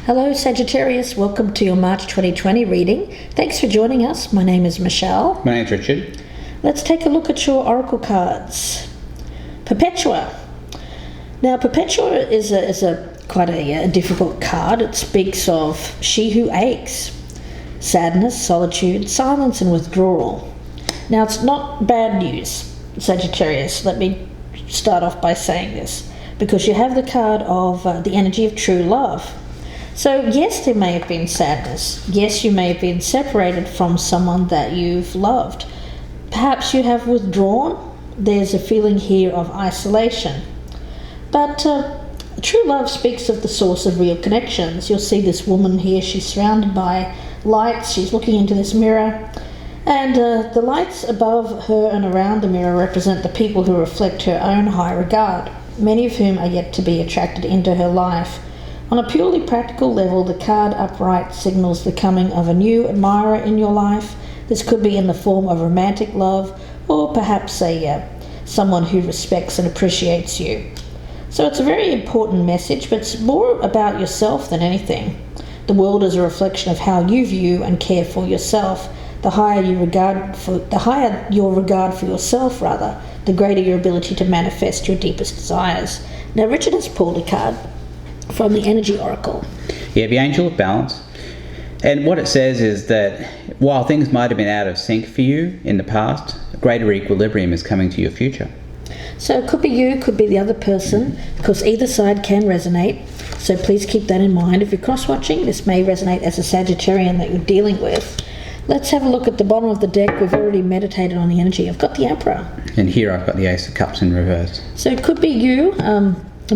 Hello Sagittarius, welcome to your March 2020 reading. Thanks for joining us. My name is Michelle. My name's Richard. Let's take a look at your oracle cards. Perpetua. Now Perpetua is quite a difficult card. It speaks of she who aches, sadness, solitude, silence and withdrawal. Now it's not bad news, Sagittarius. Let me start off by saying this, because you have the card of the energy of true love. So yes, there may have been sadness. Yes, you may have been separated from someone that you've loved. Perhaps you have withdrawn. There's a feeling here of isolation. But true love speaks of the source of real connections. You'll see this woman here, she's surrounded by lights. She's looking into this mirror. And the lights above her and around the mirror represent the people who reflect her own high regard, many of whom are yet to be attracted into her life. On a purely practical level, the card upright signals the coming of a new admirer in your life. This could be in the form of romantic love, or perhaps someone who respects and appreciates you. So it's a very important message, but it's more about yourself than anything. The world is a reflection of how you view and care for yourself. The higher your regard for yourself, the greater your ability to manifest your deepest desires. Now, Richard has pulled a card from the Energy Oracle. Yeah, the Angel of Balance. And what it says is that while things might have been out of sync for you in the past, greater equilibrium is coming to your future. So it could be you, could be the other person, because either side can resonate. So please keep that in mind. If you're cross-watching, this may resonate as a Sagittarian that you're dealing with. Let's have a look at the bottom of the deck. We've already meditated on the energy. I've got the Emperor. And here I've got the Ace of Cups in reverse. So it could be you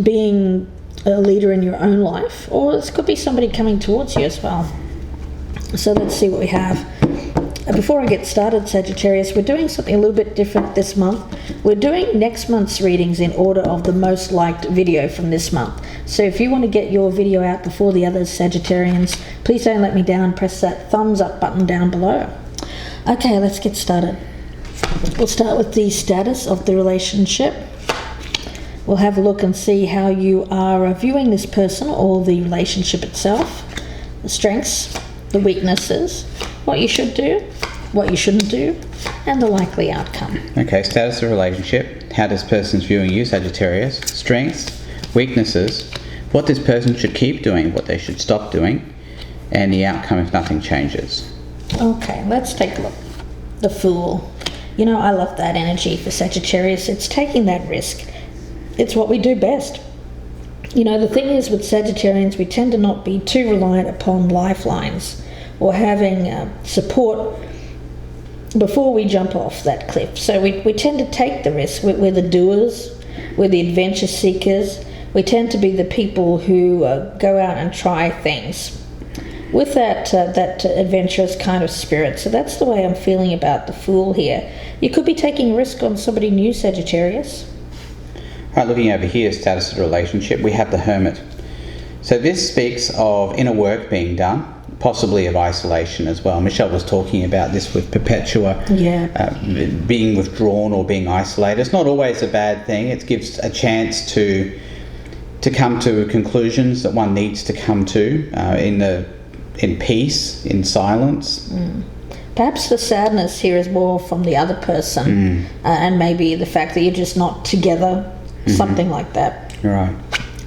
being a leader in your own life, or this could be somebody coming towards you as well. So let's see what we have. Before I get started, Sagittarius, we're doing something a little bit different this month. We're doing next month's readings in order of the most liked video from this month. So if you want to get your video out before the others, Sagittarians, please don't let me down. Press that thumbs up button down below. Okay, let's get started. We'll start with the status of the relationship. We'll have a look and see how you are viewing this person or the relationship itself, the strengths, the weaknesses, what you should do, what you shouldn't do, and the likely outcome. Okay, status of relationship, how this person's viewing you, Sagittarius, strengths, weaknesses, what this person should keep doing, what they should stop doing, and the outcome if nothing changes. Okay, let's take a look. The Fool. You know, I love that energy for Sagittarius. It's taking that risk. It's what we do best. You know, the thing is with Sagittarians, we tend to not be too reliant upon lifelines or having support before we jump off that cliff. So we tend to take the risk. We're the doers, we're the adventure seekers. We tend to be the people who go out and try things with that adventurous kind of spirit. So that's the way I'm feeling about the Fool here. You could be taking a risk on somebody new, Sagittarius. Right, looking over here, status of the relationship, we have the Hermit. So this speaks of inner work being done, possibly of isolation as well. Michelle was talking about this with Perpetua, being withdrawn or being isolated. It's not always a bad thing. It gives a chance to come to conclusions that one needs to come to in peace, in silence. Perhaps the sadness here is more from the other person, and maybe the fact that you're just not together. Something like that. Right.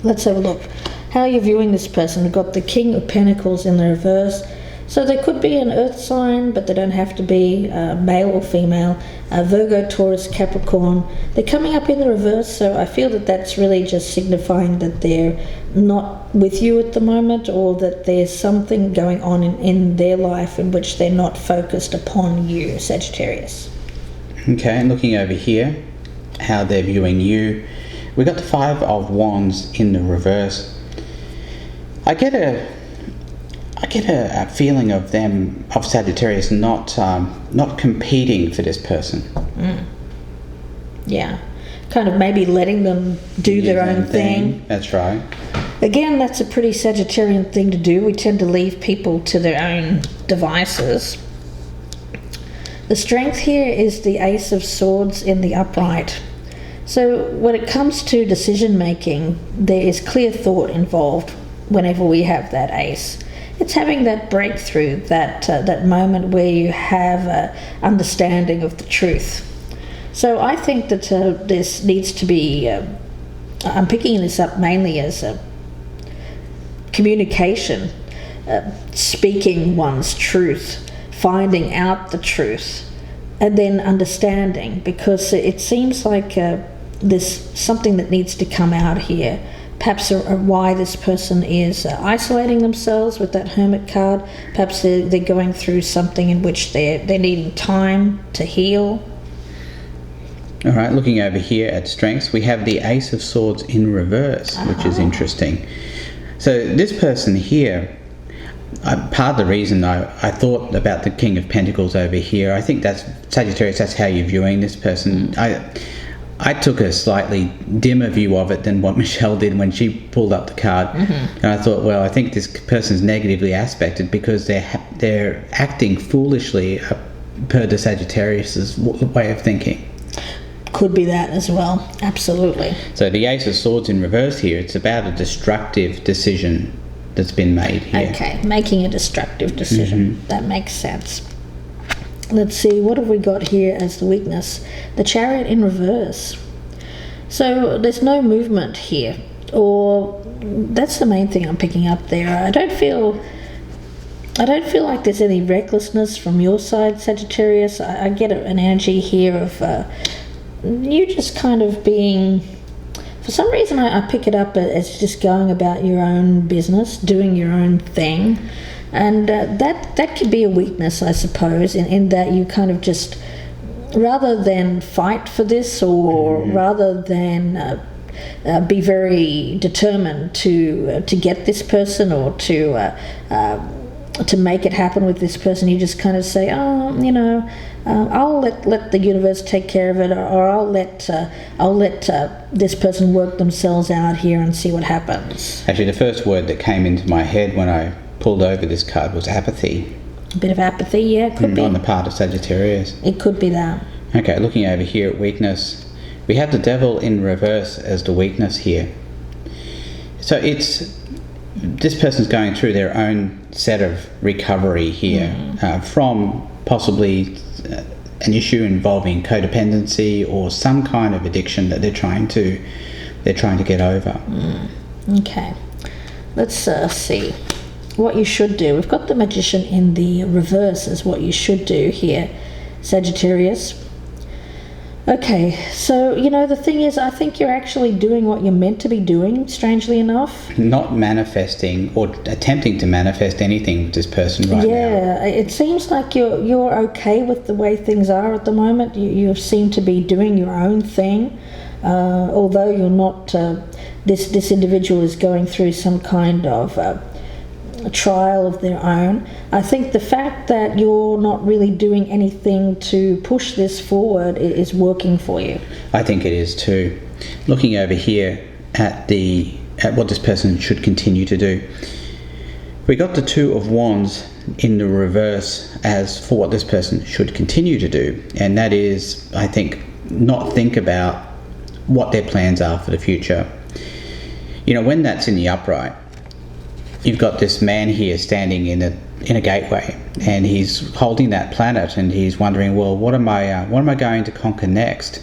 Let's have a look. How are you viewing this person? We've got the King of Pentacles in the reverse. So they could be an earth sign, but they don't have to be male or female. Virgo, Taurus, Capricorn. They're coming up in the reverse, so I feel that that's really just signifying that they're not with you at the moment, or that there's something going on in their life in which they're not focused upon you, Sagittarius. Okay, and looking over here, how they're viewing you. We got the Five of Wands in the reverse. I get a feeling of them, of Sagittarius, not competing for this person. Yeah, kind of maybe letting them do their own thing. That's right. Again, that's a pretty Sagittarian thing to do. We tend to leave people to their own devices. The strength here is the Ace of Swords in the upright. So when it comes to decision making, there is clear thought involved whenever we have that ace. It's having that breakthrough, that moment where you have a understanding of the truth. So I think that this needs to be, I'm picking this up mainly as a communication, speaking one's truth, finding out the truth, and then understanding, because it seems like there's something that needs to come out here. Perhaps why this person is isolating themselves with that Hermit card. Perhaps they're going through something in which they're needing time to heal. All right, looking over here at strengths, we have the Ace of Swords in reverse, which is interesting. So this person here, part of the reason I thought about the King of Pentacles over here, I think that's Sagittarius, that's how you're viewing this person. I took a slightly dimmer view of it than what Michelle did when she pulled up the card. And I thought, well, I think this person's negatively aspected because they're acting foolishly per the Sagittarius's way of thinking. Could be that as well, absolutely. So the Ace of Swords in reverse here, it's about a destructive decision that's been made here. Okay, making a destructive decision. That makes sense. Let's see, what have we got here as the weakness? The Chariot in reverse. So there's no movement here, or that's the main thing I'm picking up there. I don't feel like there's any recklessness from your side, Sagittarius. I get an energy here of you just kind of being, for some reason I pick it up as just going about your own business, doing your own thing. And that could be a weakness, I suppose, in that you kind of just, rather than fight for this, or rather than be very determined to get this person, or to make it happen with this person, you just kind of say, I'll let the universe take care of it, or I'll let this person work themselves out here and see what happens. Actually, the first word that came into my head when I pulled over this card was apathy. A bit of apathy, yeah, could be. On the part of Sagittarius. It could be that. Okay, looking over here at weakness, we have the Devil in reverse as the weakness here. So this person's going through their own set of recovery here from possibly an issue involving codependency or some kind of addiction that they're trying to get over. Okay, let's see what you should do. We've got the Magician in the reverse as what you should do here, Sagittarius. Okay, so the thing is, I think you're actually doing what you're meant to be doing, strangely enough. Not manifesting or attempting to manifest anything with this person right now. Yeah, it seems like you're okay with the way things are at the moment. You seem to be doing your own thing, although you're not. This individual is going through some kind of a trial of their own. I think the fact that you're not really doing anything to push this forward is working for you. I think it is too. Looking over here at what this person should continue to do, we got the Two of Wands in the reverse as for what this person should continue to do, and that is, I think, not think about what their plans are for the future. When that's in the upright, you've got this man here standing in a gateway, and he's holding that planet, and he's wondering, well, what am I going to conquer next?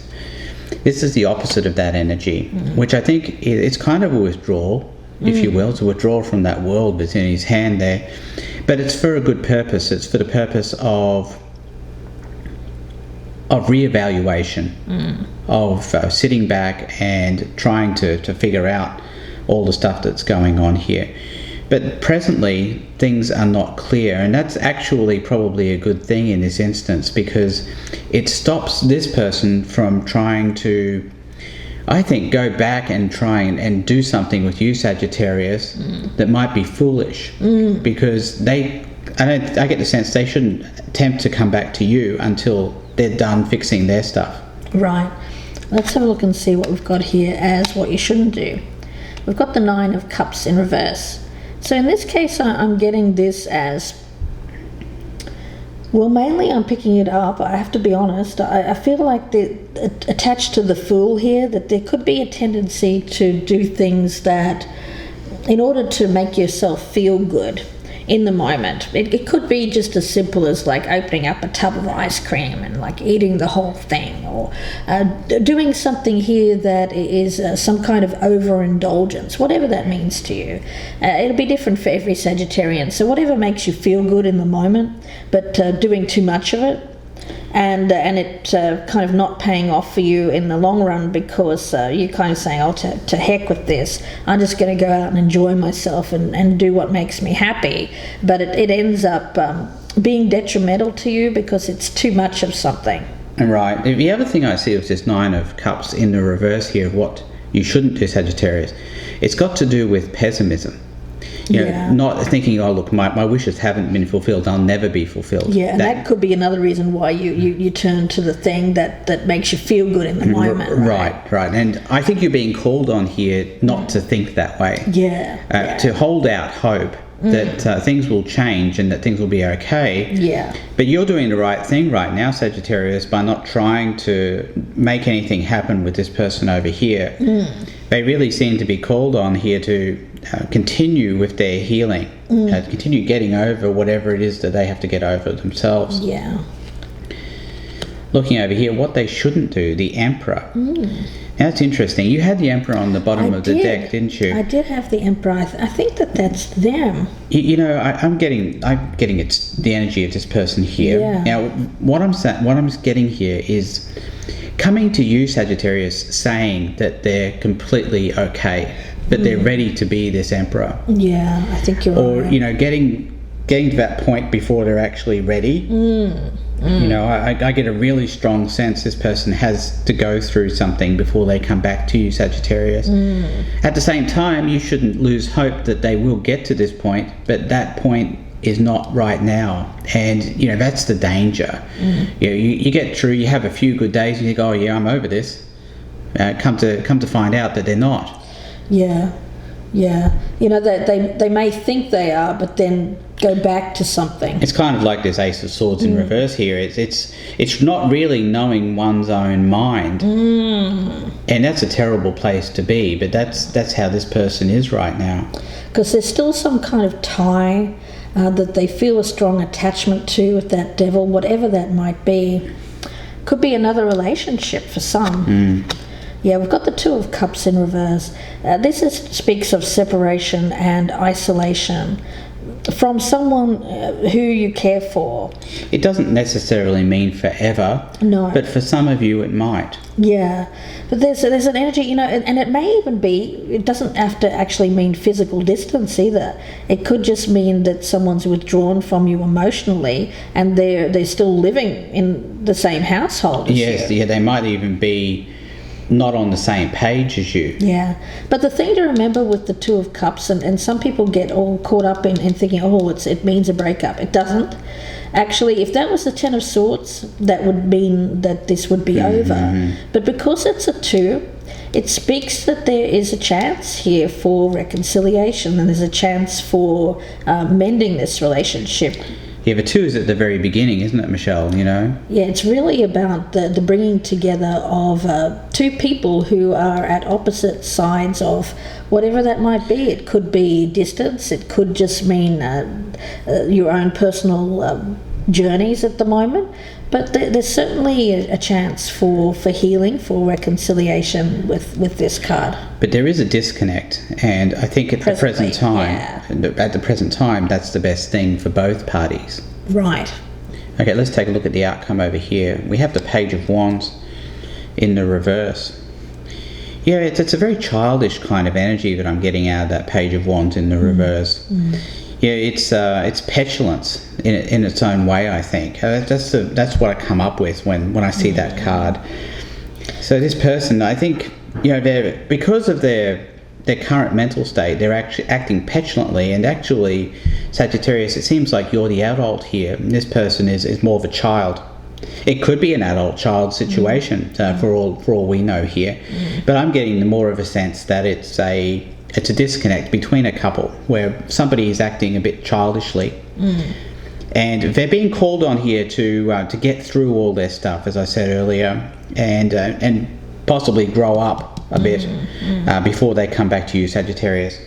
This is the opposite of that energy, which I think it's kind of a withdrawal, if you will. It's a withdrawal from that world that's in his hand there, but it's for a good purpose. It's for the purpose of reevaluation, of sitting back and trying to figure out all the stuff that's going on here. But presently, things are not clear, and that's actually probably a good thing in this instance, because it stops this person from trying to, I think, go back and try and do something with you, Sagittarius, that might be foolish, because I get the sense they shouldn't attempt to come back to you until they're done fixing their stuff. Right. Let's have a look and see what we've got here as what you shouldn't do. We've got the Nine of Cups in reverse. So in this case, I'm getting this as, well, mainly I'm picking it up, I have to be honest. I feel like attached to the Fool here, that there could be a tendency to do things that in order to make yourself feel good in the moment. It could be just as simple as like opening up a tub of ice cream and like eating the whole thing, or doing something here that is some kind of overindulgence, whatever that means to you. It'll be different for every Sagittarian. So whatever makes you feel good in the moment, but doing too much of it, and it kind of not paying off for you in the long run, because you're kind of saying, oh, to heck with this, I'm just going to go out and enjoy myself and do what makes me happy. But it ends up being detrimental to you because it's too much of something. Right. The other thing I see with this Nine of Cups in the reverse here, of what you shouldn't do, Sagittarius, it's got to do with pessimism. You know, not thinking, oh, look, my wishes haven't been fulfilled, I'll never be fulfilled. Yeah, and that could be another reason why you turn to the thing that makes you feel good in the moment. Right. And I think you're being called on here not to think that way. To hold out hope that things will change and that things will be okay. Yeah. But you're doing the right thing right now, Sagittarius, by not trying to make anything happen with this person over here. They really seem to be called on here to continue with their healing, continue getting over whatever it is that they have to get over themselves. Yeah. Looking over here, what they shouldn't do, the Emperor. Now, that's interesting. You had the Emperor on the bottom of the deck, didn't you? I did have the Emperor. I think that's them. You know, I'm getting it's the energy of this person here. Yeah. Now, what I'm getting here is coming to you, Sagittarius, saying that they're completely okay, that they're ready to be this Emperor. Yeah, I think you're right. Or, you know, getting to that point before they're actually ready. You know, I get a really strong sense this person has to go through something before they come back to you, Sagittarius. At the same time, you shouldn't lose hope that they will get to this point, but that point is not right now. And, you know, that's the danger. You know, you get through, you have a few good days, and you think, oh yeah, I'm over this. Come to find out that they're not. Yeah. You know, they may think they are, but then go back to something. It's kind of like this Ace of Swords in reverse here. It's not really knowing one's own mind, and that's a terrible place to be. But that's how this person is right now. Because there's still some kind of tie that they feel a strong attachment to with that devil, whatever that might be. Could be another relationship for some. Yeah, we've got the Two of Cups in reverse. This speaks of separation and isolation from someone who you care for. It doesn't necessarily mean forever. No. But for some of you, it might. Yeah. But there's an energy, you know, and it may even be, it doesn't have to actually mean physical distance either. It could just mean that someone's withdrawn from you emotionally and they're still living in the same household as you. Yes, yeah, they might even be not on the same page as you. Yeah. But the thing to remember with the Two of Cups, and some people get all caught up in thinking, oh, it means a breakup. It doesn't. Actually, if that was the Ten of Swords, that would mean that this would be over. But because it's a two, it speaks that there is a chance here for reconciliation, and there's a chance for mending this relationship. Yeah, but two is at the very beginning, isn't it, Michelle? You know? Yeah, it's really about the bringing together of two people who are at opposite sides of whatever that might be. It could be distance. It could just mean your own personal journeys at the moment. But there's certainly a chance for healing, for reconciliation with this card. But there is a disconnect, and I think at the present time, that's the best thing for both parties. Right. Okay, let's take a look at the outcome over here. We have the Page of Wands in the reverse. Yeah, it's a very childish kind of energy that I'm getting out of that Page of Wands in the reverse. Yeah, it's petulance in its own way, I think. That's what I come up with when I see that card. So this person, I think, you know, because of their current mental state, they're actually acting petulantly, and actually, Sagittarius, it seems like you're the adult here, and this person is more of a child. It could be an adult-child situation for all we know here, but I'm getting more of a sense that it's a disconnect between a couple where somebody is acting a bit childishly, and they're being called on here to get through all their stuff, as I said earlier, and possibly grow up a bit before they come back to you, Sagittarius.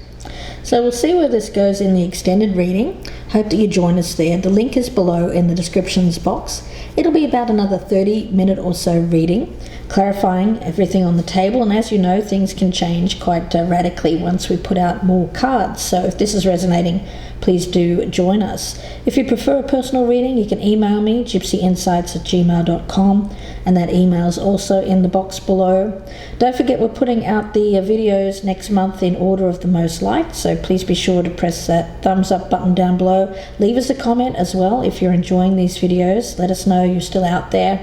So we'll see where this goes in the extended reading. Hope that you join us there. The link is below in the descriptions box. It'll be about another 30-minute or so reading, clarifying everything on the table. And as you know, things can change quite radically once we put out more cards. So if this is resonating, please do join us. If you prefer a personal reading, you can email me, gypsyinsights@gmail.com, and that email is also in the box below. Don't forget, we're putting out the videos next month in order of the most liked, so please be sure to press that thumbs up button down below. Leave us a comment as well if you're enjoying these videos. Let us know you're still out there.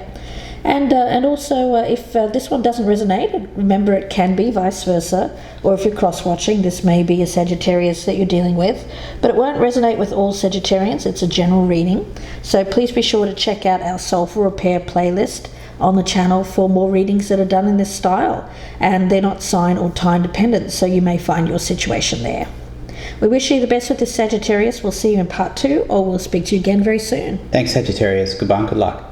And also, if this one doesn't resonate, remember it can be vice versa, or if you're cross-watching, this may be a Sagittarius that you're dealing with, but it won't resonate with all Sagittarians. It's a general reading, so please be sure to check out our Soulful Repair playlist on the channel for more readings that are done in this style, and they're not sign or time dependent, so you may find your situation there. We wish you the best with this Sagittarius. We'll see you in part 2, or we'll speak to you again very soon. Thanks, Sagittarius. Goodbye and good luck.